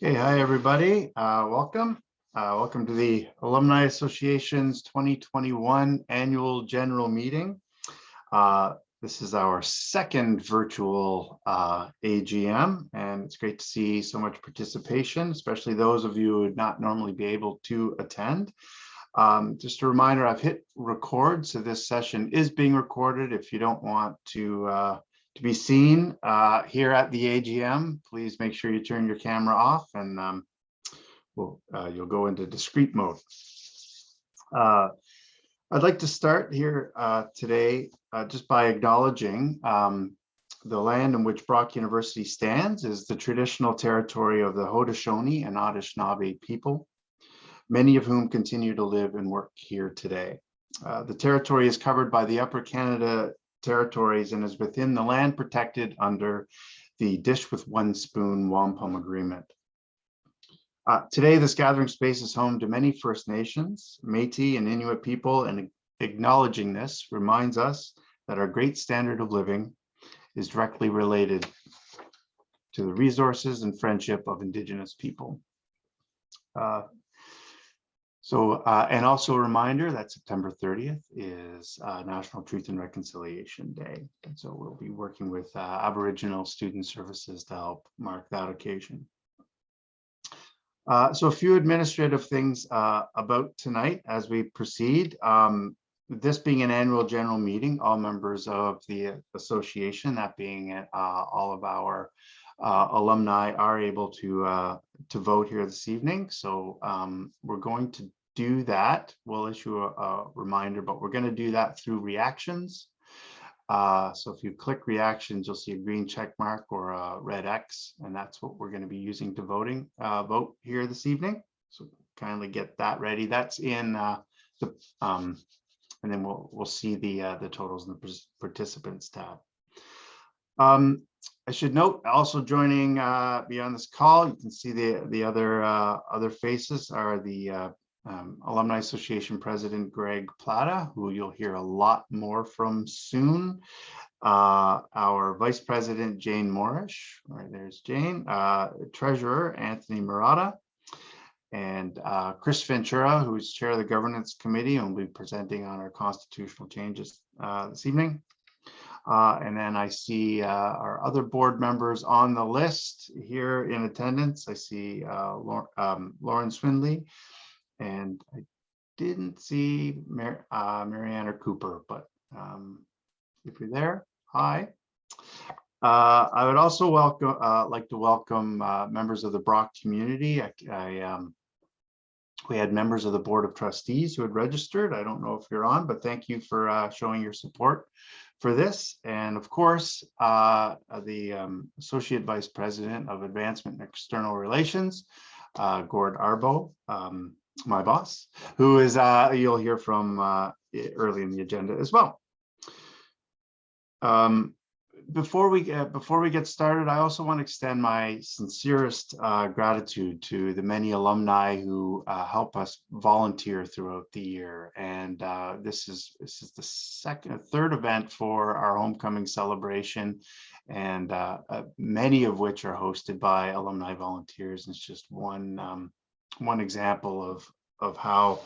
Okay, hi everybody. Welcome. Welcome to the Alumni Association's 2021 Annual General Meeting. This is our second virtual AGM, and it's great to see so much participation, especially those of you who would not normally be able to attend. Just a reminder, I've hit record, so this session is being recorded. If you don't want to be seen here at the AGM, please make sure you turn your camera off, and you'll go into discrete mode. I'd like to start here today just by acknowledging the land in which Brock University stands is the traditional territory of the Haudenosaunee and Anishinaabe people, many of whom continue to live and work here today. The territory is covered by the Upper Canada Territories and is within the land protected under the Dish with One Spoon Wampum Agreement. Today, this gathering space is home to many First Nations, Métis, and Inuit people, and acknowledging this reminds us that our great standard of living is directly related to the resources and friendship of Indigenous people. And also a reminder that September 30th is National Truth and Reconciliation Day. And so we'll be working with Aboriginal Student Services to help mark that occasion. So a few administrative things about tonight as we proceed. This being an annual general meeting, all members of the association, that being all of our alumni, are able to vote here this evening. So we're going to do that. We'll issue a reminder, but we're going to do that through reactions. So if you click reactions, you'll see a green check mark or a red X, and that's what we're going to be using to vote here this evening. So kindly get that ready. That's in and then we'll see the totals in the participants tab. I should note also joining me on this call, you can see the other faces are the Alumni Association President Greg Plata, who you'll hear a lot more from soon. Our Vice President Jane Morrish, right there's Jane, Treasurer Anthony Murata, and Chris Ventura, who's Chair of the Governance Committee and will be presenting on our constitutional changes this evening. And then I see our other board members on the list here in attendance. I see Lauren Swindley, and I didn't see Marianne Cooper, but if you're there, hi. I would also like to welcome members of the Brock community. We had members of the Board of Trustees who had registered. I don't know if you're on, but thank you for showing your support for this. And of course, the Associate Vice President of Advancement and External Relations, Gord Arbo, my boss, who is you'll hear from early in the agenda as well. Before we get started, I also want to extend my sincerest gratitude to the many alumni who help us volunteer throughout the year. And this is the third event for our homecoming celebration, and many of which are hosted by alumni volunteers. It's just one example of how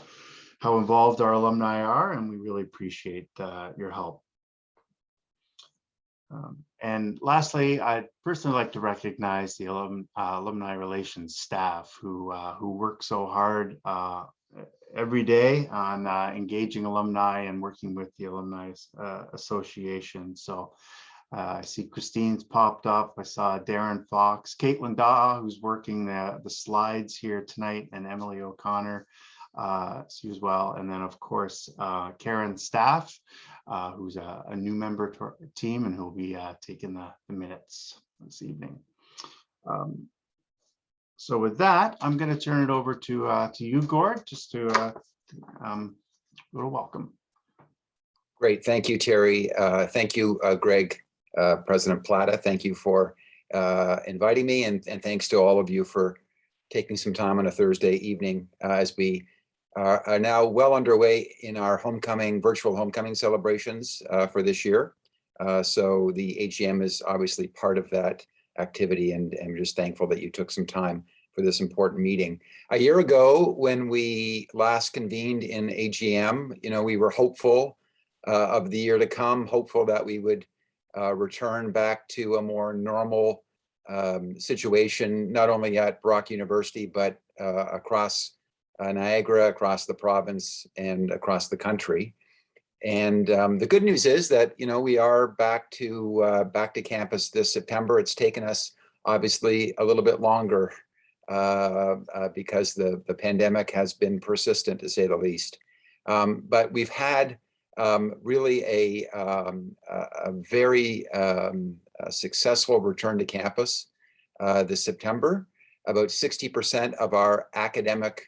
involved our alumni are, and we really appreciate your help. And lastly, I'd personally like to recognize the Alumni Relations staff who work so hard every day on engaging alumni and working with the Alumni Association. So I see Christine's popped up. I saw Darren Fox, Caitlin Daw, who's working the slides here tonight, and Emily O'Connor, see as well. And then of course, Karen Staff, who's a new member to our team and who will be taking the minutes this evening. So with that, I'm going to turn it over to you, Gord, just to a little welcome. Great, thank you, Terry. Thank you, Greg, President Plata. Thank you for inviting me, and thanks to all of you for taking some time on a Thursday evening as we are now well underway in our virtual homecoming celebrations for this year. So the AGM is obviously part of that activity, and I'm just thankful that you took some time this important meeting. A year ago, when we last convened in AGM, we were hopeful of the year to come, hopeful that we would return back to a more normal situation, not only at Brock University, but across Niagara, across the province, and across the country. And the good news is that we are back to campus this September. It's taken us obviously a little bit longer because the pandemic has been persistent, to say the least. But we've had really a very successful return to campus this September. About 60% of our academic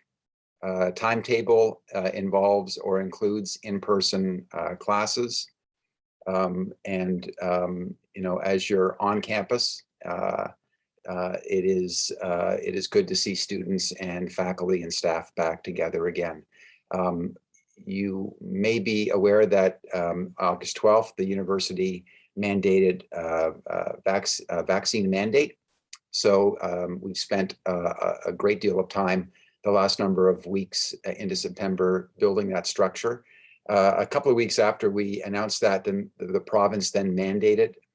timetable involves or includes in-person classes. As you're on campus, it is good to see students and faculty and staff back together again. You may be aware that August 12th, the university mandated vaccine mandate. So we've spent a great deal of time the last number of weeks into September building that structure. A couple of weeks after we announced that, the province then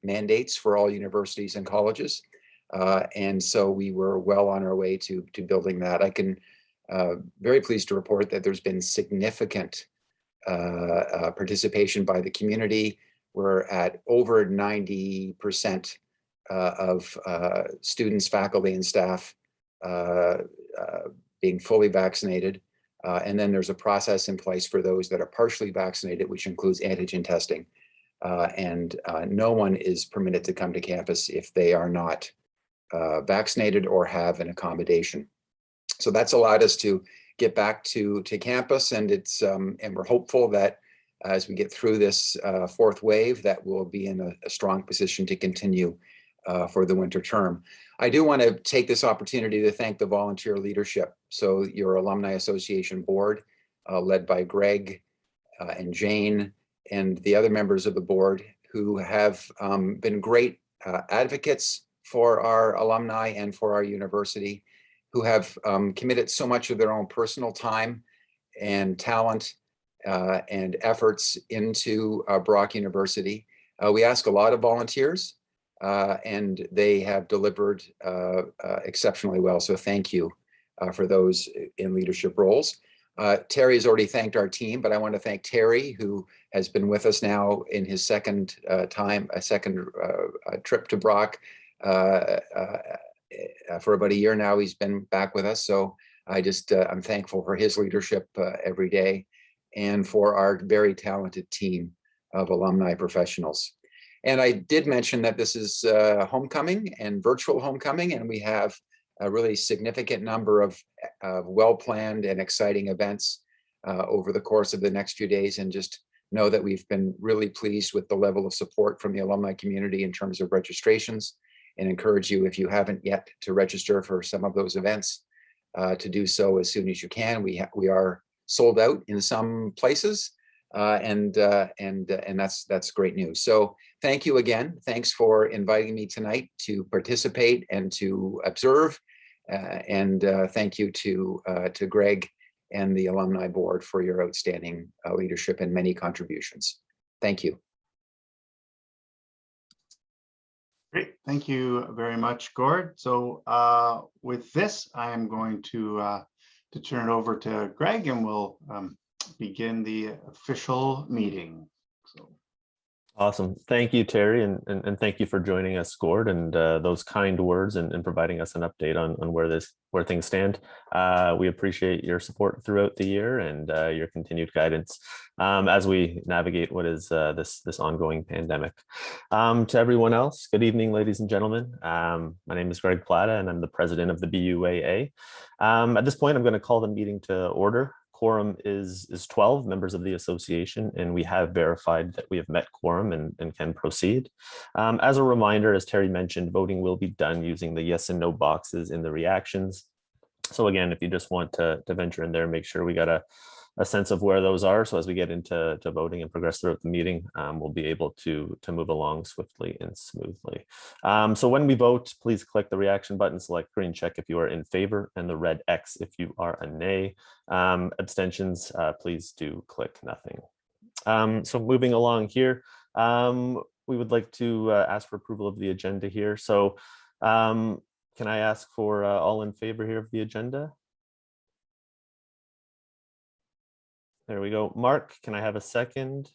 mandates for all universities and colleges. And so we were well on our way to building that. I can very pleased to report that there's been significant participation by the community. We're at over 90% of students, faculty, and staff being fully vaccinated. And then there's a process in place for those that are partially vaccinated, which includes antigen testing. And no one is permitted to come to campus if they are not vaccinated or have an accommodation. So that's allowed us to get back to campus, and and we're hopeful that as we get through this fourth wave, that we'll be in a strong position to continue for the winter term. I do want to take this opportunity to thank the volunteer leadership. So your Alumni Association board, led by Greg and Jane and the other members of the board, who have been great advocates for our alumni and for our university, who have committed so much of their own personal time and talent and efforts into Brock University. We ask a lot of volunteers, and they have delivered exceptionally well. So thank you for those in leadership roles. Terry has already thanked our team, but I want to thank Terry, who has been with us now in his second trip to Brock. For about a year now, he's been back with us. So I'm thankful for his leadership every day, and for our very talented team of alumni professionals. And I did mention that this is homecoming and virtual homecoming, and we have a really significant number of well-planned and exciting events over the course of the next few days. And just know that we've been really pleased with the level of support from the alumni community in terms of registrations, and encourage you, if you haven't yet, to register for some of those events, to do so as soon as you can. We are sold out in some places, and that's great news. So thank you again. Thanks for inviting me tonight to participate and to observe, and thank you to Greg and the Alumni Board for your outstanding leadership and many contributions. Thank you. Great, thank you very much, Gord. So with this, I am going to turn it over to Greg, and we'll begin the official meeting. So. Awesome. Thank you, Terry, and thank you for joining us, Gord, and those kind words and providing us an update on where things stand. We appreciate your support throughout the year and your continued guidance as we navigate what is this ongoing pandemic. To everyone else, good evening, ladies and gentlemen. My name is Greg Plata, and I'm the president of the BUAA. At this point, I'm going to call the meeting to order. Quorum is 12 members of the association, and we have verified that we have met quorum and can proceed. As a reminder, as Terry mentioned, voting will be done using the yes and no boxes in the reactions. So again, if you just want to venture in there, make sure we got a sense of where those are. So as we get into voting and progress throughout the meeting, we'll be able to move along swiftly and smoothly. So when we vote, please click the reaction button, select green check if you are in favor, and the red X if you are a nay. Abstentions, please do click nothing. So moving along here, we would like to ask for approval of the agenda here. So can I ask for all in favor here of the agenda? There we go. Mark, can I have a second?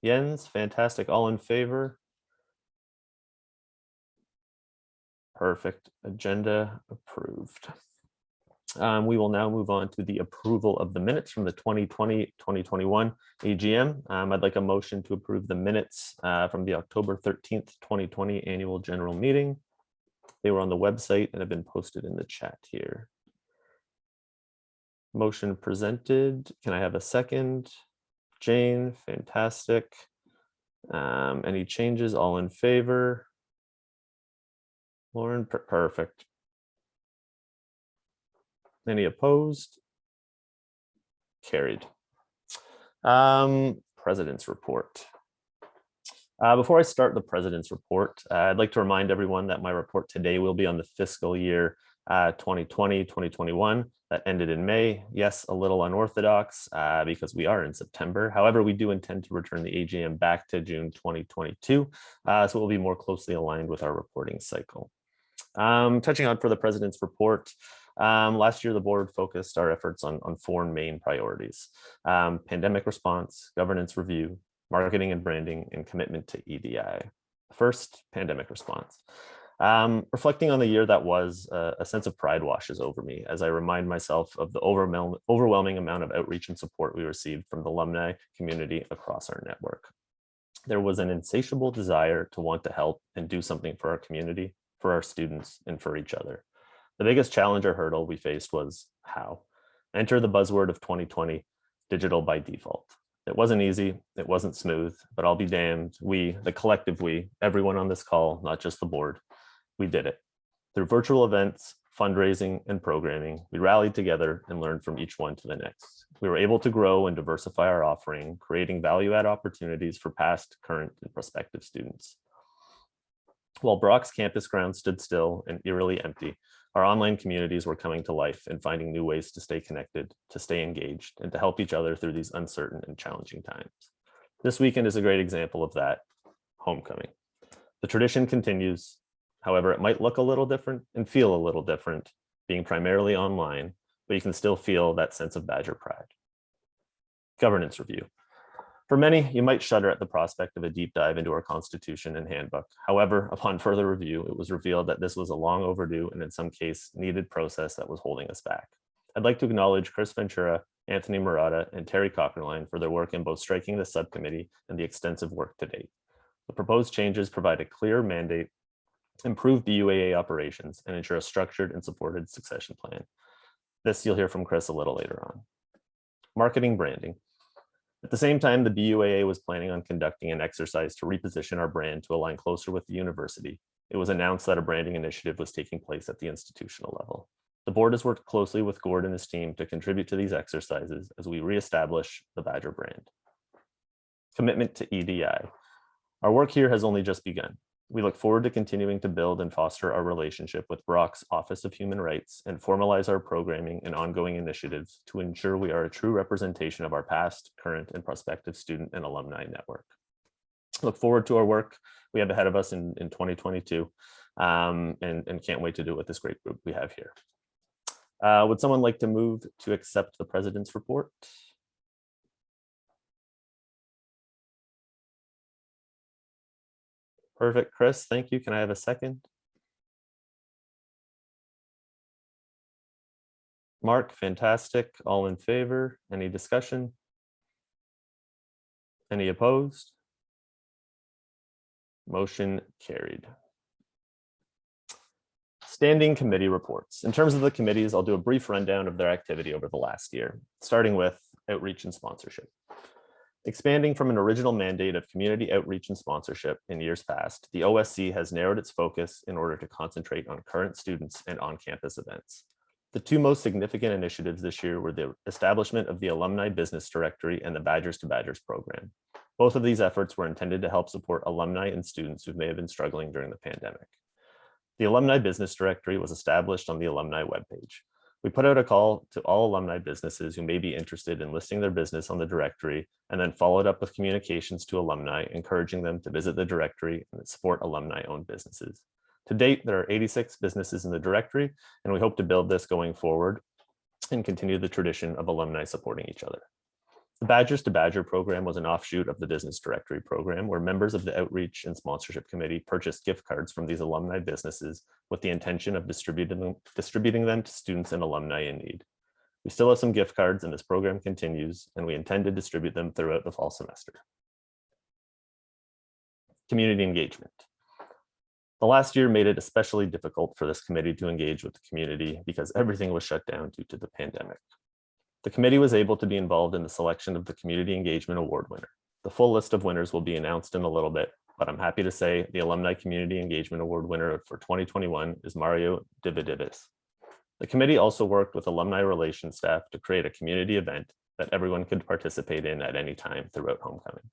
Jens, fantastic. All in favor? Perfect. Agenda approved. We will now move on to the approval of the minutes from the 2020-2021 AGM. I'd like a motion to approve the minutes from the October 13th, 2020 annual general meeting. They were on the website and have been posted in the chat here. Motion presented. Can I have a second? Jane, fantastic. Any changes? All in favor? Lauren, perfect. Any opposed? Carried. President's report. Before I start the President's report, I'd like to remind everyone that my report today will be on the fiscal year 2020-2021 that ended in May. Yes, a little unorthodox because we are in September. However, we do intend to return the AGM back to June 2022, so it will be more closely aligned with our reporting cycle. Touching on for the President's report, last year the board focused our efforts on four main priorities: pandemic response, governance review, marketing and branding, and commitment to EDI. First, pandemic response. Reflecting on the year that was, a sense of pride washes over me as I remind myself of the overwhelming amount of outreach and support we received from the alumni community across our network. There was an insatiable desire to want to help and do something for our community, for our students, and for each other. The biggest challenge or hurdle we faced was how. Enter the buzzword of 2020, digital by default. It wasn't easy, it wasn't smooth, but I'll be damned, we, the collective we, everyone on this call, not just the board, we did it. Through virtual events, fundraising, and programming, we rallied together and learned from each one to the next. We were able to grow and diversify our offering, creating value-add opportunities for past, current, and prospective students. While Brock's campus grounds stood still and eerily empty, our online communities were coming to life and finding new ways to stay connected, to stay engaged, and to help each other through these uncertain and challenging times. This weekend is a great example of that, homecoming. The tradition continues. However, it might look a little different and feel a little different, being primarily online, but you can still feel that sense of Badger pride. Governance review. For many, you might shudder at the prospect of a deep dive into our Constitution and handbook. However, upon further review, it was revealed that this was a long overdue and in some case needed process that was holding us back. I'd like to acknowledge Chris Ventura, Anthony Murata, and Terry Cockerline for their work in both striking the subcommittee and the extensive work to date. The proposed changes provide a clear mandate, improve BUAA operations, and ensure a structured and supported succession plan. This you'll hear from Chris a little later on. Marketing branding. At the same time, the BUAA was planning on conducting an exercise to reposition our brand to align closer with the university. It was announced that a branding initiative was taking place at the institutional level. The board has worked closely with Gord and his team to contribute to these exercises as we reestablish the Badger brand. Commitment to EDI. Our work here has only just begun. We look forward to continuing to build and foster our relationship with Brock's Office of Human Rights and formalize our programming and ongoing initiatives to ensure we are a true representation of our past, current, and prospective student and alumni network. Look forward to our work we have ahead of us in 2022 and can't wait to do it with this great group we have here. Would someone like to move to accept the President's report? Perfect, Chris, thank you. Can I have a second? Mark, fantastic. All in favor? Any discussion? Any opposed? Motion carried. Standing committee reports. In terms of the committees, I'll do a brief rundown of their activity over the last year, starting with outreach and sponsorship. Expanding from an original mandate of community outreach and sponsorship in years past, the OSC has narrowed its focus in order to concentrate on current students and on-campus events. The two most significant initiatives this year were the establishment of the Alumni Business Directory and the Badgers to Badgers program. Both of these efforts were intended to help support alumni and students who may have been struggling during the pandemic. The Alumni Business Directory was established on the alumni webpage. We put out a call to all alumni businesses who may be interested in listing their business on the directory, and then followed up with communications to alumni, encouraging them to visit the directory and support alumni-owned businesses. To date, there are 86 businesses in the directory, and we hope to build this going forward and continue the tradition of alumni supporting each other. The Badgers to Badger program was an offshoot of the Business Directory program, where members of the Outreach and Sponsorship Committee purchased gift cards from these alumni businesses with the intention of distributing them to students and alumni in need. We still have some gift cards, and this program continues, and we intend to distribute them throughout the fall semester. Community engagement. The last year made it especially difficult for this committee to engage with the community because everything was shut down due to the pandemic. The committee was able to be involved in the selection of the Community Engagement Award winner. The full list of winners will be announced in a little bit, but I'm happy to say the Alumni Community Engagement Award winner for 2021 is Mario Dividivis. The committee also worked with Alumni Relations staff to create a community event that everyone could participate in at any time throughout homecoming.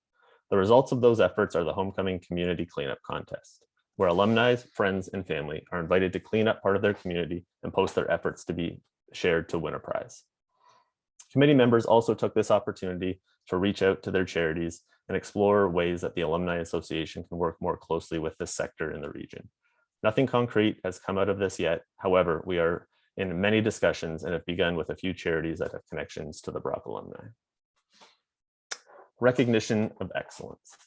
The results of those efforts are the Homecoming Community Cleanup Contest, where alumni, friends, and family are invited to clean up part of their community and post their efforts to be shared to win a prize. Committee members also took this opportunity to reach out to their charities and explore ways that the Alumni Association can work more closely with this sector in the region. Nothing concrete has come out of this yet. However, we are in many discussions and have begun with a few charities that have connections to the Brock alumni. Recognition of excellence.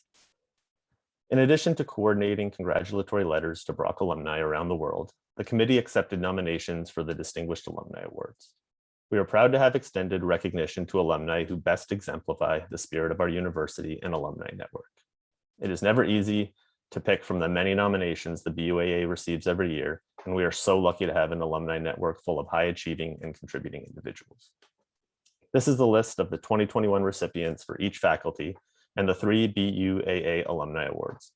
In addition to coordinating congratulatory letters to Brock alumni around the world, the committee accepted nominations for the Distinguished Alumni Awards. We are proud to have extended recognition to alumni who best exemplify the spirit of our university and alumni network. It is never easy to pick from the many nominations the BUAA receives every year, and we are so lucky to have an alumni network full of high-achieving and contributing individuals. This is the list of the 2021 recipients for each faculty and the 3 BUAA Alumni Awards.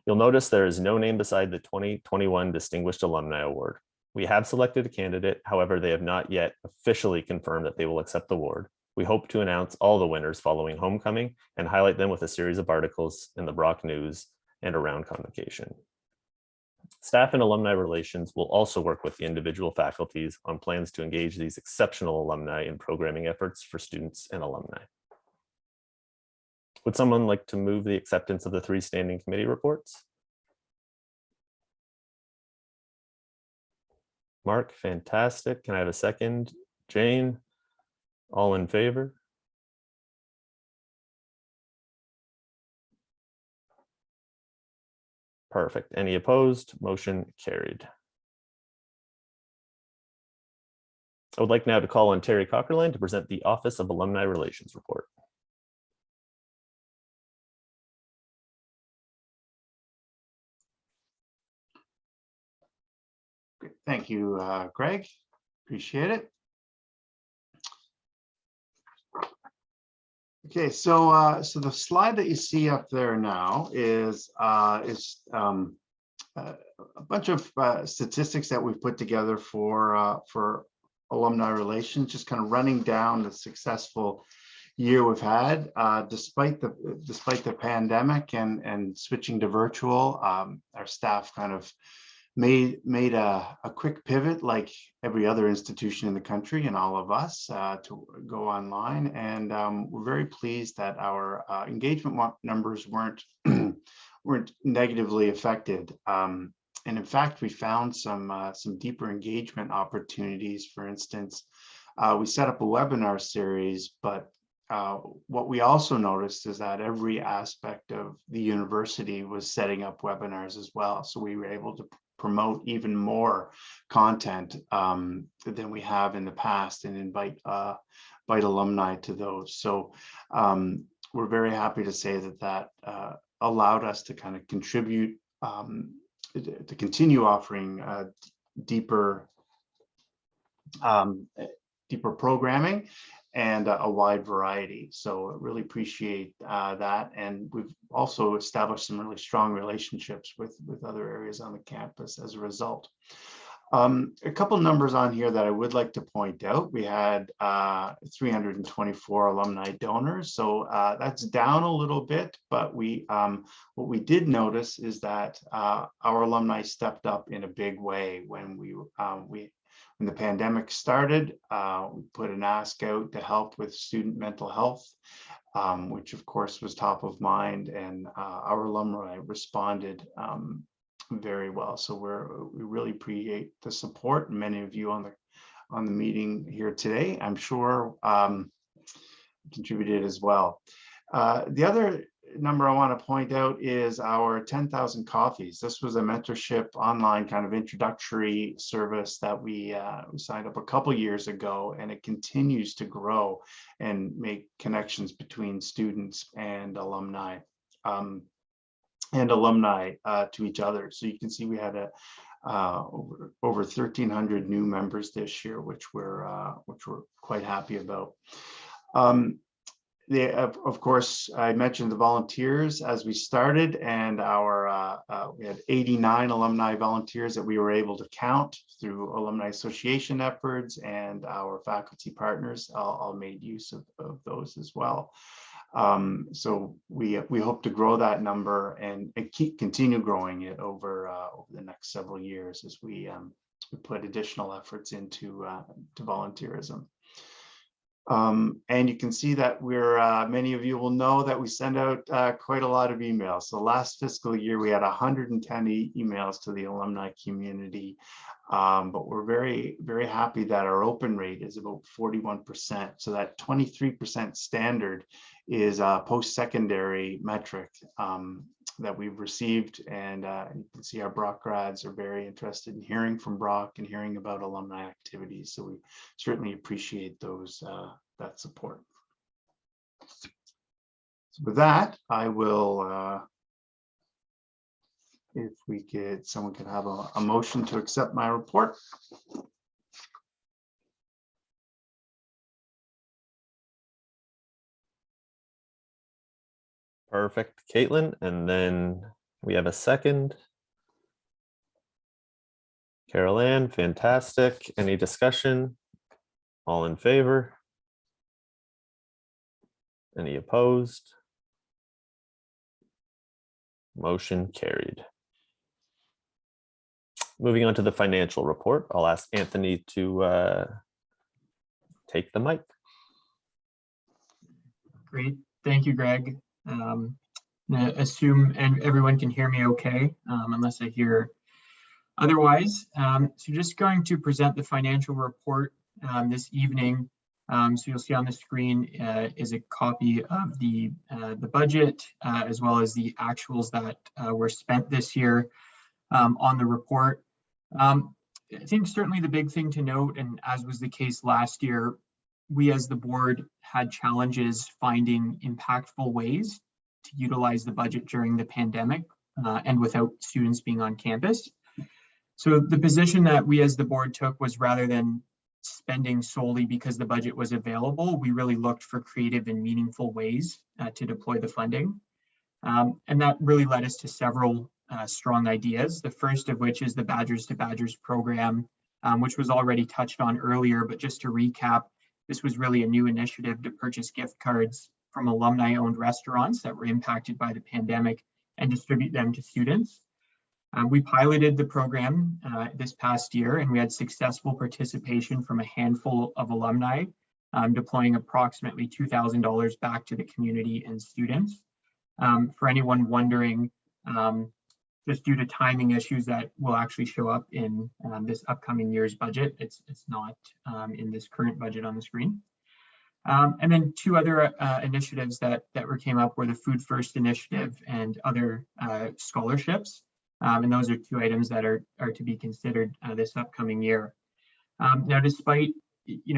You'll notice there is no name beside the 2021 Distinguished Alumni Award. We have selected a candidate, however, they have not yet officially confirmed that they will accept the award. We hope to announce all the winners following homecoming and highlight them with a series of articles in the Brock News and around convocation. Staff and alumni relations will also work with the individual faculties on plans to engage these exceptional alumni in programming efforts for students and alumni. Would someone like to move the acceptance of the 3 standing committee reports? Mark, fantastic. Can I have a second? Jane, all in favor? Perfect. Any opposed? Motion carried. I would like now to call on Terry Cockerline to present the Office of Alumni Relations report. Thank you, Greg. Appreciate it. Okay, so the slide that you see up there now is a bunch of statistics that we've put together for alumni relations, just kind of running down the successful year we've had despite the pandemic and switching to virtual. Our staff kind of made a quick pivot, like every other institution in the country and all of us, to go online. And we're very pleased that our engagement numbers weren't negatively affected. And in fact, we found some deeper engagement opportunities. For instance, we set up a webinar series, but what we also noticed is that every aspect of the university was setting up webinars as well. So we were able to promote even more content than we have in the past and invite alumni to those. So we're very happy to say that allowed us to kind of contribute to continue offering deeper programming and a wide variety. So I really appreciate that. And we've also established some really strong relationships with other areas on the campus as a result. A couple numbers on here that I would like to point out. We had 324 alumni donors, so that's down a little bit, but what we did notice is that our alumni stepped up in a big way when when the pandemic started. We put an ask out to help with student mental health, which of course was top of mind, and our alumni responded very well. So we really appreciate the support. Many of you on the meeting here today, I'm sure, contributed as well. The other number I want to point out is our 10,000 coffees. This was a mentorship online kind of introductory service that we signed up a couple years ago, and it continues to grow and make connections between students and alumni. To each other. So you can see we had over 1,300 new members this year, which we're quite happy about. Of course, I mentioned the volunteers as we started, and we had 89 alumni volunteers that we were able to count through Alumni Association efforts, and our faculty partners all made use of those as well. So we hope to grow that number and continue growing it over the next several years as we put additional efforts into to volunteerism. And you can see that many of you will know that we send out quite a lot of emails. So last fiscal year, we had 110 emails to the alumni community. But we're very, very happy that our open rate is about 41%. So that 23% standard is a post-secondary metric that we've received. And you can see our Brock grads are very interested in hearing from Brock and hearing about alumni activities. So we certainly appreciate that support. So with that, I will if someone could have a motion to accept my report. Perfect, Caitlin. And then we have a second. Carol Ann, fantastic. Any discussion? All in favor? Any opposed? Motion carried. Moving on to the financial report, I'll ask Anthony to take the mic. Great, thank you, Greg. I assume everyone can hear me okay, unless I hear otherwise. So just going to present the financial report this evening. So you'll see on the screen is a copy of the budget as well as the actuals that were spent this year on the report. I think certainly the big thing to note, and as was the case last year, we as the board had challenges finding impactful ways to utilize the budget during the pandemic and without students being on campus. So the position that we as the board took was, rather than spending solely because the budget was available, we really looked for creative and meaningful ways to deploy the funding. And that really led us to several strong ideas. The first of which is the Badgers to Badgers program, which was already touched on earlier, but just to recap, this was really a new initiative to purchase gift cards from alumni-owned restaurants that were impacted by the pandemic and distribute them to students. We piloted the program this past year, and we had successful participation from a handful of alumni, deploying approximately $2,000 back to the community and students. For anyone wondering, just due to timing issues that will actually show up in this upcoming year's budget, it's not in this current budget on the screen. And then two other initiatives that came up were the Food First initiative and other scholarships. And those are two items that are to be considered this upcoming year. Now, despite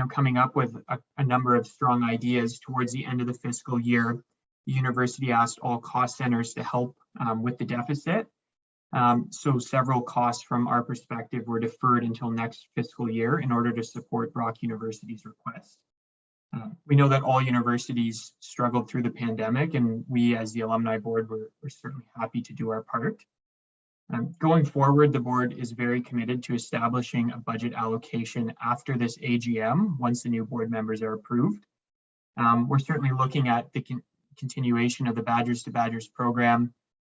coming up with a number of strong ideas towards the end of the fiscal year, the university asked all cost centers to help with the deficit. So several costs from our perspective were deferred until next fiscal year in order to support Brock University's request. We know that all universities struggled through the pandemic, and we as the Alumni Board were certainly happy to do our part. Going forward, the board is very committed to establishing a budget allocation after this AGM, once the new board members are approved. We're certainly looking at the continuation of the Badgers to Badgers program,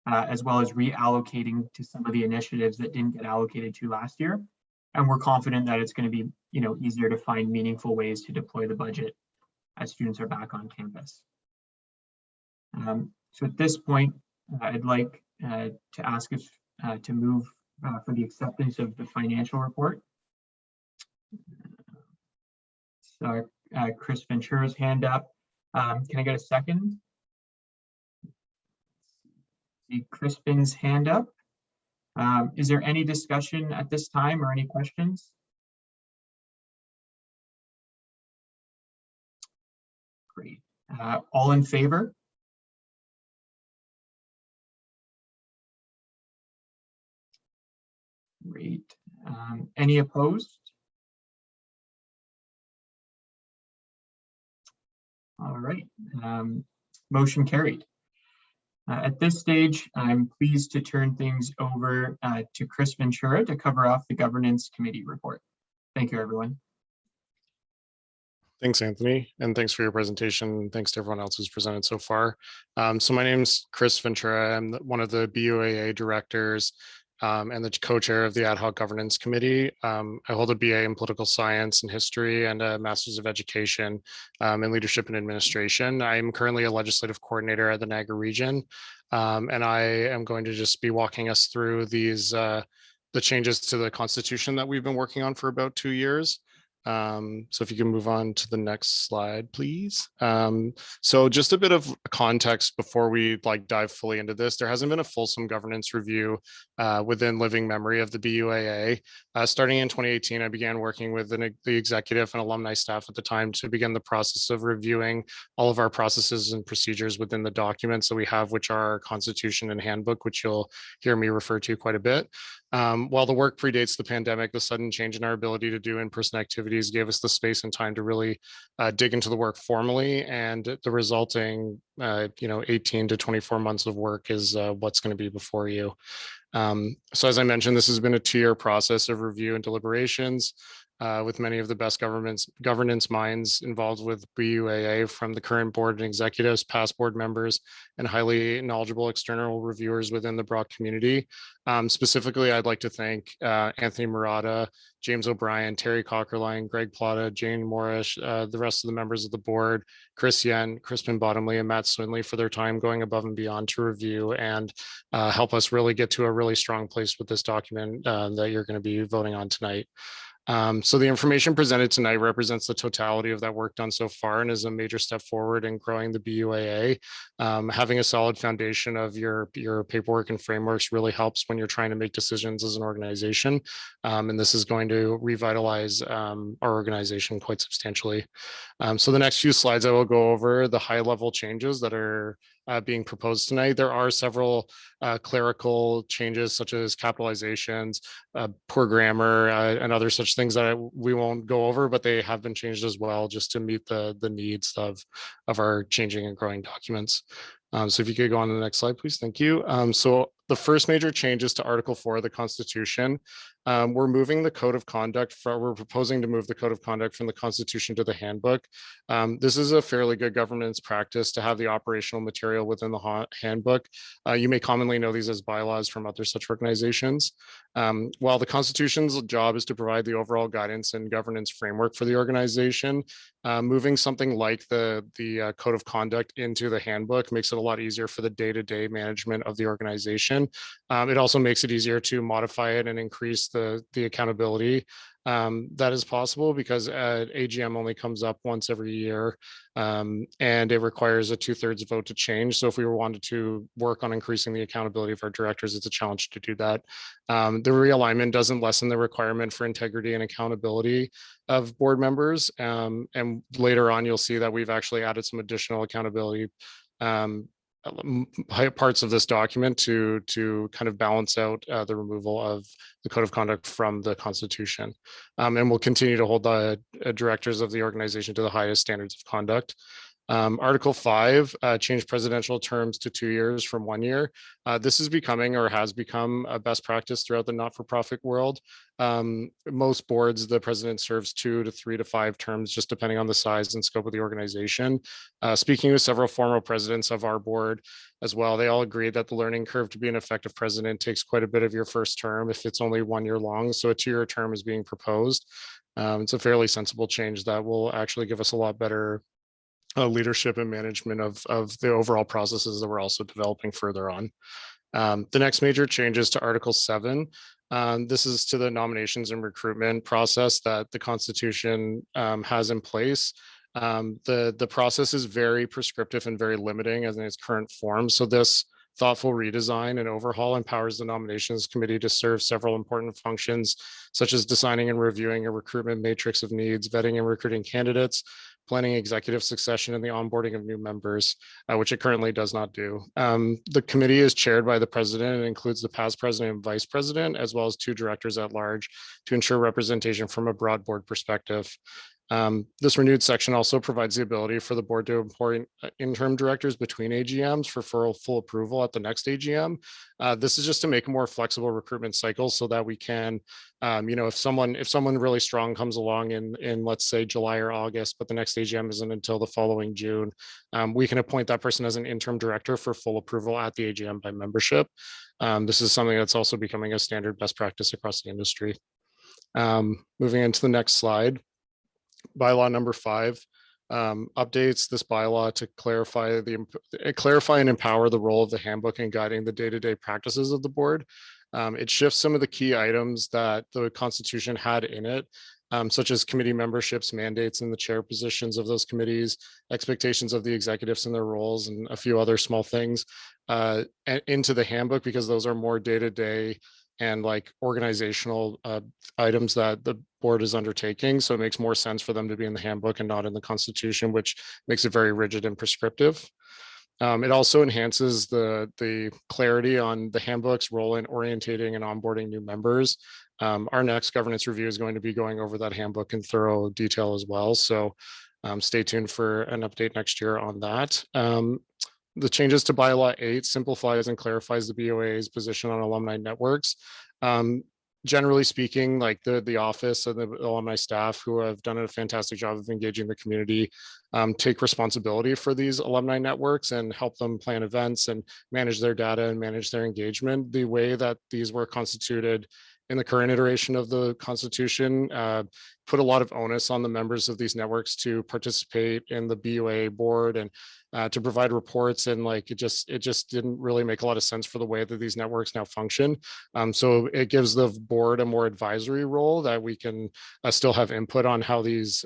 as well as reallocating to some of the initiatives that didn't get allocated to last year. And we're confident that it's going to be, easier to find meaningful ways to deploy the budget as students are back on campus. So at this point, I'd like to ask us to move for the acceptance of the financial report. So Chris Ventura's hand up. Can I get a second? See Crispin's hand up. Is there any discussion at this time or any questions? Great. All in favor? Great. Any opposed? All right. Motion carried. At this stage, I'm pleased to turn things over to Chris Ventura to cover off the Governance Committee report. Thank you, everyone. Thanks, Anthony, and thanks for your presentation. Thanks to everyone else who's presented so far. So my name's Chris Ventura. I'm one of the BUAA directors and the co-chair of the Ad Hoc Governance Committee. I hold a BA in Political Science and History and a Master's of Education in Leadership and Administration. I'm currently a legislative coordinator at the Niagara region, and I am going to just be walking us through these the changes to the Constitution that we've been working on for about 2 years. So if you can move on to the next slide, please. So just a bit of context before we dive fully into this. There hasn't been a fulsome governance review within living memory of the BUAA. Starting in 2018, I began working with the executive and alumni staff at the time to begin the process of reviewing all of our processes and procedures within the documents that we have, which are our Constitution and Handbook, which you'll hear me refer to quite a bit. While the work predates the pandemic, the sudden change in our ability to do in-person activities gave us the space and time to really dig into the work formally, and the resulting 18 to 24 months of work is what's going to be before you. So as I mentioned, this has been a 2-year process of review and deliberations with many of the best governance minds involved with BUAA, from the current board and executives, past board members, and highly knowledgeable external reviewers within the broad community. Specifically, I'd like to thank Anthony Murata, James O'Brien, Terry Cockerline, Greg Plata, Jane Morris, the rest of the members of the board, Chris Yen, Crispin Bottomley, and Matt Swinley for their time going above and beyond to review and help us really get to a really strong place with this document that you're going to be voting on tonight. So the information presented tonight represents the totality of that work done so far and is a major step forward in growing the BUAA. Having a solid foundation of your paperwork and frameworks really helps when you're trying to make decisions as an organization. And this is going to revitalize our organization quite substantially. So the next few slides, I will go over the high level changes that are being proposed tonight. There are several clerical changes, such as capitalizations, poor grammar, and other such things that we won't go over, but they have been changed as well, just to meet the needs of our changing and growing documents. So if you could go on to the next slide, please. Thank you. So the first major change is to Article 4 of the Constitution. We're moving the code of conduct we're proposing to move the code of conduct from the Constitution to the handbook. This is a fairly good governance practice to have the operational material within the handbook. You may commonly know these as bylaws from other such organizations. While the Constitution's job is to provide the overall guidance and governance framework for the organization, moving something like the code of conduct into the handbook makes it a lot easier for the day-to-day management of the organization. It also makes it easier to modify it and increase the accountability that is possible, because AGM only comes up once every year, and it requires a 2/3 vote to change. So if we wanted to work on increasing the accountability of our directors, it's a challenge to do that. The realignment doesn't lessen the requirement for integrity and accountability of board members. And later on, you'll see that we've actually added some additional accountability parts of this document to kind of balance out the removal of the code of conduct from the Constitution. And we'll continue to hold the directors of the organization to the highest standards of conduct. Article 5, change presidential terms to 2 years from 1 year. This is becoming or has become a best practice throughout the not-for-profit world. Most boards, the president serves 2 to 3 to 5 terms, just depending on the size and scope of the organization. Speaking with several former presidents of our board as well, they all agree that the learning curve to be an effective president takes quite a bit of your first term if it's only 1 year long. So a 2-year term is being proposed. It's a fairly sensible change that will actually give us a lot better leadership and management of the overall processes that we're also developing further on. The next major change is to Article 7. This is to the nominations and recruitment process that the Constitution has in place. The process is very prescriptive and very limiting as in its current form. So this thoughtful redesign and overhaul empowers the nominations committee to serve several important functions, such as designing and reviewing a recruitment matrix of needs, vetting and recruiting candidates, planning executive succession and the onboarding of new members, which it currently does not do. The committee is chaired by the president and includes the past president and vice president, as well as 2 directors at large to ensure representation from a broad board perspective. This renewed section also provides the ability for the board to appoint interim directors between AGMs for full approval at the next AGM. This is just to make a more flexible recruitment cycle so that we can, if someone really strong comes along in let's say July or August, but the next AGM isn't until the following June, we can appoint that person as an interim director for full approval at the AGM by membership. This is something that's also becoming a standard best practice across the industry. Moving into the next slide. Bylaw number 5 updates this bylaw to clarify and empower the role of the handbook in guiding the day-to-day practices of the board. It shifts some of the key items that the Constitution had in it, such as committee memberships, mandates, and the chair positions of those committees, expectations of the executives and their roles, and a few other small things into the handbook, because those are more day-to-day and like organizational items that the board is undertaking. So it makes more sense for them to be in the handbook and not in the Constitution, which makes it very rigid and prescriptive. It also enhances the clarity on the handbook's role in orientating and onboarding new members. Our next governance review is going to be going over that handbook in thorough detail as well. So stay tuned for an update next year on that. The changes to bylaw 8 simplifies and clarifies the BUAA's position on alumni networks. Generally speaking, like the office and the alumni staff who have done a fantastic job of engaging the community take responsibility for these alumni networks and help them plan events and manage their data and manage their engagement. The way that these were constituted in the current iteration of the Constitution put a lot of onus on the members of these networks to participate in the BUAA board and to provide reports, and like it just didn't really make a lot of sense for the way that these networks now function. So it gives the board a more advisory role that we can still have input on how these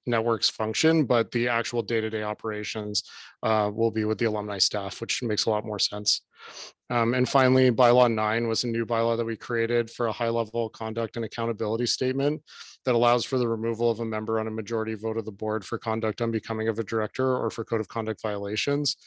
networks function, but the actual day-to-day operations will be with the alumni staff, which makes a lot more sense. And finally, bylaw 9 was a new bylaw that we created for a high-level conduct and accountability statement that allows for the removal of a member on a majority vote of the board for conduct unbecoming of a director or for code of conduct violations.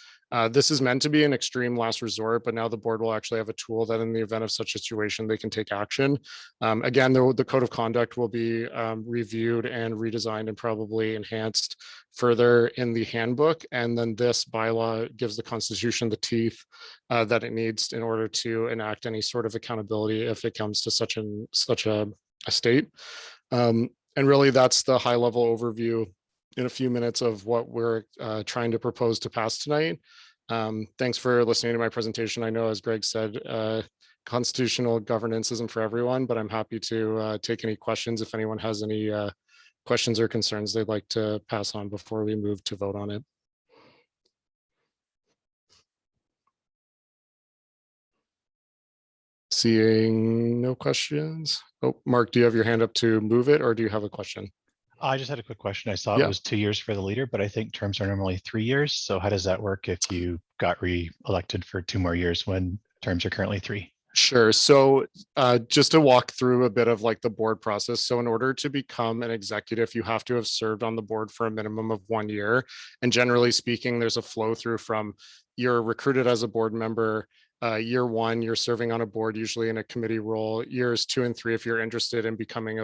This is meant to be an extreme last resort, but now the board will actually have a tool that in the event of such a situation, they can take action. Again, the code of conduct will be reviewed and redesigned and probably enhanced further in the handbook. And then this bylaw gives the Constitution the teeth that it needs in order to enact any sort of accountability if it comes to such a state. And really, that's the high level overview in a few minutes of what we're trying to propose to pass tonight. Thanks for listening to my presentation. I know, as Greg said, constitutional governance isn't for everyone, but I'm happy to take any questions if anyone has any questions or concerns they'd like to pass on before we move to vote on it. Seeing no questions. Oh, Mark, do you have your hand up to move it, or do you have a question? I just had a quick question. I saw Yeah. it was 2 years for the leader, but I think terms are normally 3 years. So how does that work if you got re-elected for 2 more years when terms are currently 3? Sure. So just to walk through a bit of like the board process. So in order to become an executive, you have to have served on the board for a minimum of 1 year. And generally speaking, there's a flow through from you're recruited as a board member, year 1, you're serving on a board, usually in a committee role. Years 2 and 3, if you're interested in becoming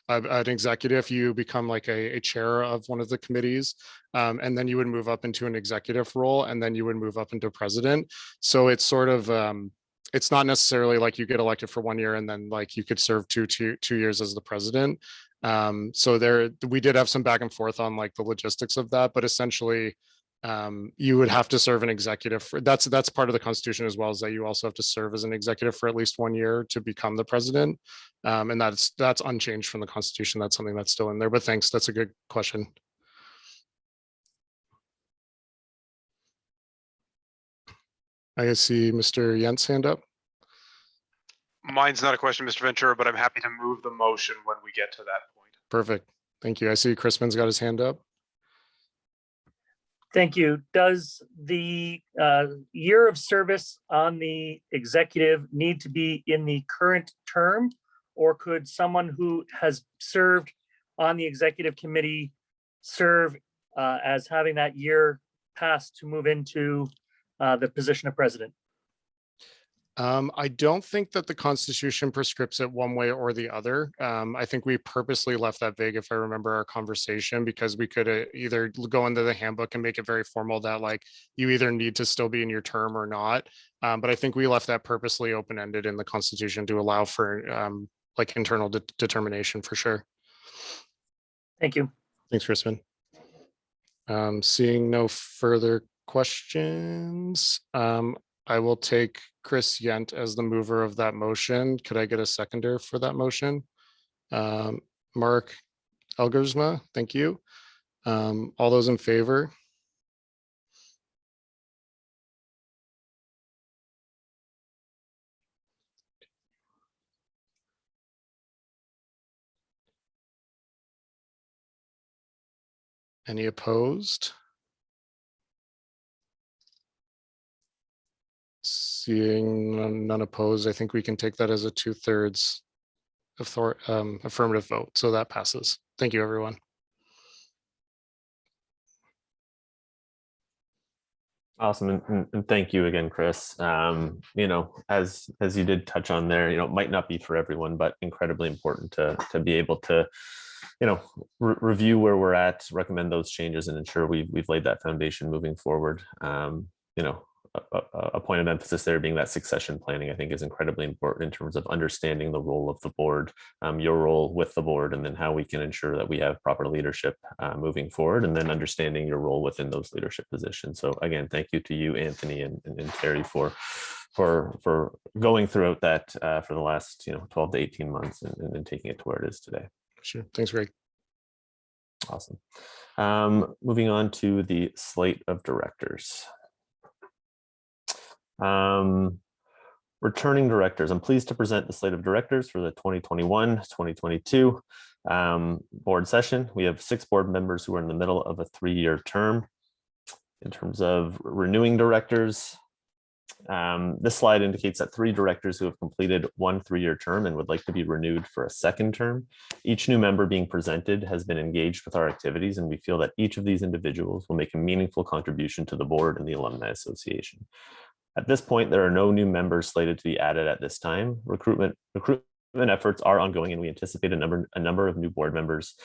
an executive, you become like a chair of one of the committees. And then you would move up into an executive role, and then you would move up into president. So it's sort of, it's not necessarily like you get elected for 1 year and then like you could serve two years as the president. So we did have some back and forth on like the logistics of that, but essentially, you would have to serve an executive for that's part of the Constitution as well, is that you also have to serve as an executive for at least 1 year to become the president. And that's unchanged from the Constitution. That's something that's still in there, but thanks. That's a good question. I see Mr. Yent's hand up. Mine's not a question, Mr. Ventura, but I'm happy to move the motion when we get to that point. Perfect. Thank you. I see Crispin's got his hand up. Thank you. Does the year of service on the executive need to be in the current term, or could someone who has served on the executive committee serve as having that year passed to move into the position of president? I don't think that the Constitution prescripts it one way or the other. I think we purposely left that vague, if I remember our conversation, because we could either go into the handbook and make it very formal that like you either need to still be in your term or not. But I think we left that purposely open-ended in the Constitution to allow for like internal determination for sure. Thank you. Thanks, Crispin. Seeing no further questions, I will take Chris Yent as the mover of that motion. Could I get a seconder for that motion? Mark Elgersma, thank you. All those in favor? Any opposed? Seeing none opposed, I think we can take that as a 2/3 affirmative vote. So that passes. Thank you, everyone. Awesome, and thank you again, Chris. You know, as you did touch on there, you know, it might not be for everyone, but incredibly important to be able to, you know, review where we're at, recommend those changes, and ensure we've laid that foundation moving forward. You know, a point of emphasis there being that succession planning, I think, is incredibly important in terms of understanding the role of the board, your role with the board, and then how we can ensure that we have proper leadership moving forward, and then understanding your role within those leadership positions. So again, thank you to you, Anthony and Terry, for going throughout that for the last 12 to 18 months and taking it to where it is today. Sure. Thanks, Greg. Awesome. Moving on to the slate of directors. Returning directors. I'm pleased to present the slate of directors for the 2021-2022 board session. We have 6 board members who are in the middle of a 3-year term. In terms of renewing directors, this slide indicates that 3 directors who have completed 1 3-year term and would like to be renewed for a 2nd term. Each new member being presented has been engaged with our activities, and we feel that each of these individuals will make a meaningful contribution to the board and the Alumni Association. At this point, there are no new members slated to be added at this time. Recruitment efforts are ongoing, and we anticipate a number of new board members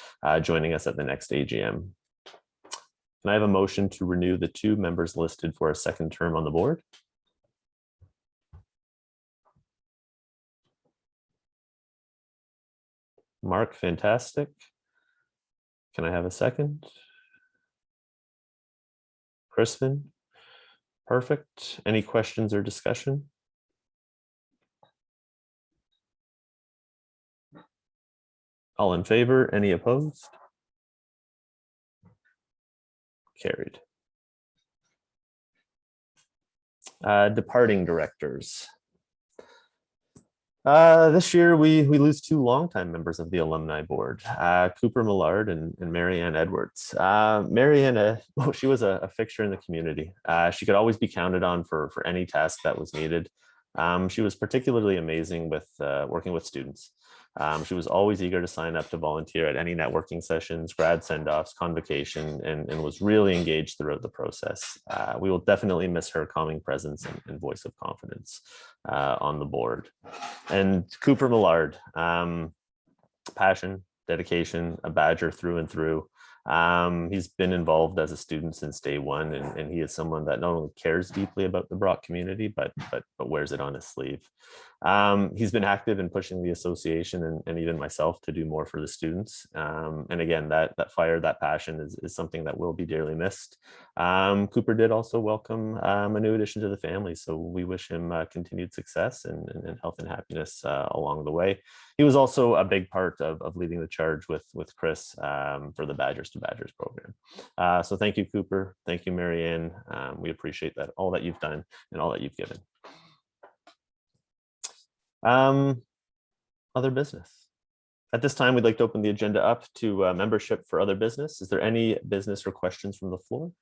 joining us at the next AGM. Can I have a motion to renew the 2 members listed for a 2nd term on the board? Mark, fantastic. Can I have a second? Crispin? Perfect. Any questions or discussion? All in favor? Any opposed? Carried. Departing directors. This year we lose 2 longtime members of the Alumni Board, Cooper Millard and Marianne Edwards. Marianne, she was a fixture in the community. She could always be counted on for any task that was needed. She was particularly amazing with working with students. She was always eager to sign up to volunteer at any networking sessions, grad send-offs, convocation, and was really engaged throughout the process. We will definitely miss her calming presence and voice of confidence on the board. And Cooper Millard, passion, dedication, a Badger through and through. He's been involved as a student since day one, and he is someone that not only cares deeply about the Brock community, but wears it on his sleeve. He's been active in pushing the association and even myself to do more for the students. And again, that fire, that passion is something that will be dearly missed. Cooper did also welcome a new addition to the family, so we wish him continued success and health and happiness along the way. He was also a big part of leading the charge with Chris for the Badgers to Badgers program. So thank you, Cooper. Thank you, Marianne. We appreciate that, all that you've done and all that you've given. Other business. At this time, we'd like to open the agenda up to membership for other business. Is there any business or questions from the floor?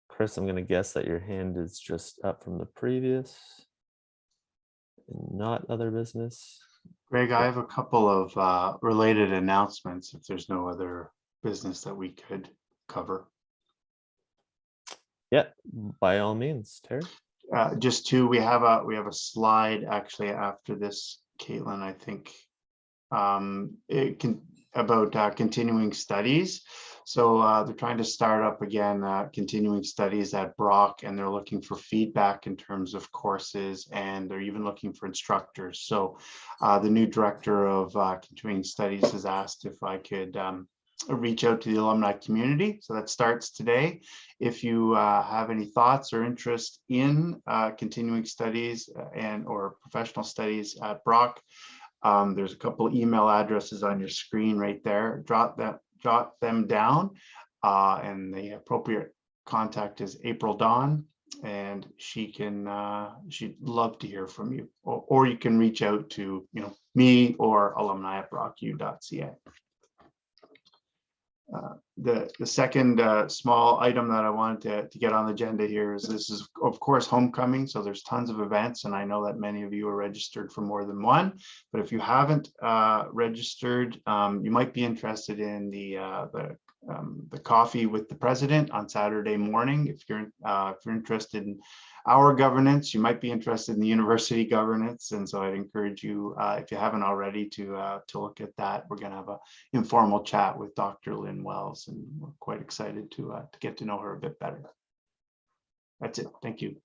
Chris, I'm going to guess that your hand is just up from the previous. Not other business. Greg, I have a couple of related announcements if there's no other business that we could cover. Yeah, by all means, Terry. Just two, we have a slide actually after this, Caitlin, I think, about continuing studies. So they're trying to start up again continuing studies at Brock, and they're looking for feedback in terms of courses, and they're even looking for instructors. So the new director of continuing studies has asked if I could reach out to the alumni community. So that starts today. If you have any thoughts or interest in continuing studies or professional studies at Brock, there's a couple email addresses on your screen right there. Jot them down, and the appropriate contact is April Dawn, and she'd love to hear from you, or you can reach out to me or alumni@brocku.ca. The second small item that I wanted to get on the agenda here is this is, of course, homecoming. So there's tons of events, and I know that many of you are registered for more than one. But if you haven't registered, you might be interested in the coffee with the president on Saturday morning. If you're interested in our governance, you might be interested in the university governance, and so I'd encourage you, if you haven't already, to look at that. We're going to have an informal chat with Dr. Lynn Wells, and we're quite excited to get to know her a bit better. That's it. Thank you.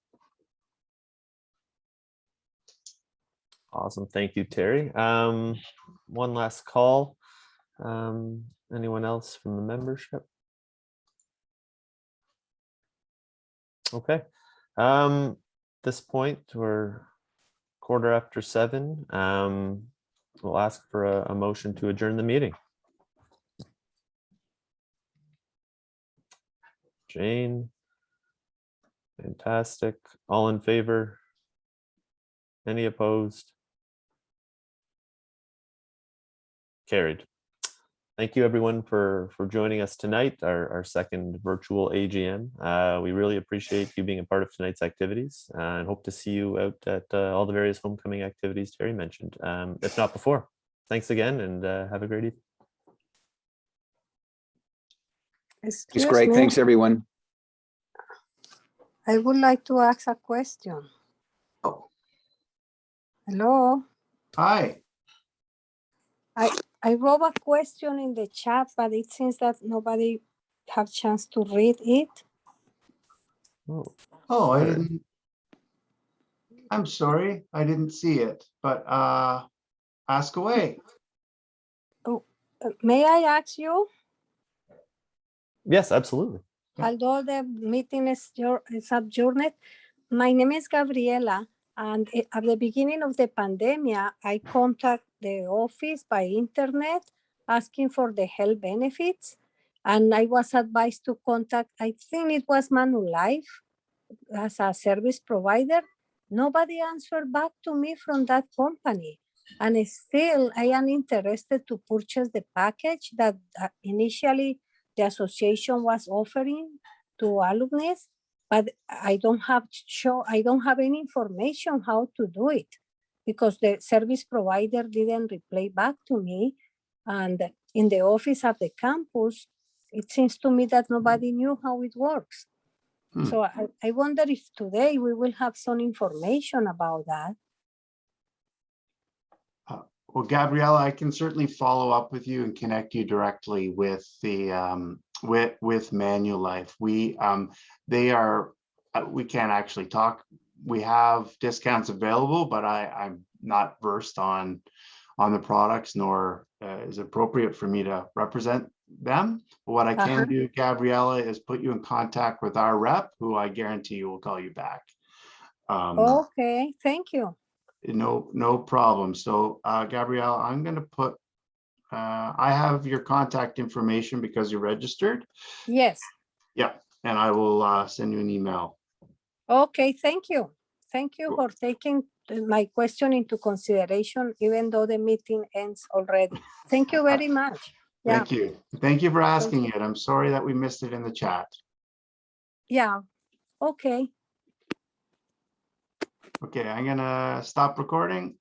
Awesome. Thank you, Terry. One last call. Anyone else from the membership? Okay. This point, we're 7:15. We'll ask for a motion to adjourn the meeting. Jane. Fantastic. All in favor? Any opposed? Carried. Thank you, everyone, for joining us tonight, our second virtual AGM. We really appreciate you being a part of tonight's activities, and hope to see you out at all the various homecoming activities Terry mentioned, if not before. Thanks again, and have a great evening. It's great. Thanks, everyone. I would like to ask a question. Oh. Hello. Hi. I wrote a question in the chat, but it seems that nobody have chance to read it. Oh, I didn't. I'm sorry, I didn't see it, but ask away. Oh, may I ask you? Yes, absolutely. Although the meeting is adjourned, my name is Gabriela, and at the beginning of the pandemic, I contacted the office by internet asking for the health benefits, and I was advised to contact, I think it was Manulife as a service provider. Nobody answered back to me from that company, and still I am interested to purchase the package that initially the association was offering to alumni, but I don't have any information how to do it because the service provider didn't reply back to me. And in the office at the campus, it seems to me that nobody knew how it works. So I wonder if today we will have some information about that. Well, Gabriella, I can certainly follow up with you and connect you directly with the with Manulife. We can't actually talk. We have discounts available, but I'm not versed on the products, nor is it appropriate for me to represent them. But what I can do, Gabriella, is put you in contact with our rep, who I guarantee you will call you back. Okay, thank you. No problem. So Gabrielle, I'm going to put, I have your contact information because you're registered. Yes. Yeah, and I will send you an email. Okay, thank you. Thank you for taking my question into consideration, even though the meeting ends already. Thank you very much. Yeah. Thank you. Thank you for asking it. I'm sorry that we missed it in the chat. Yeah, okay. Okay, I'm going to stop recording.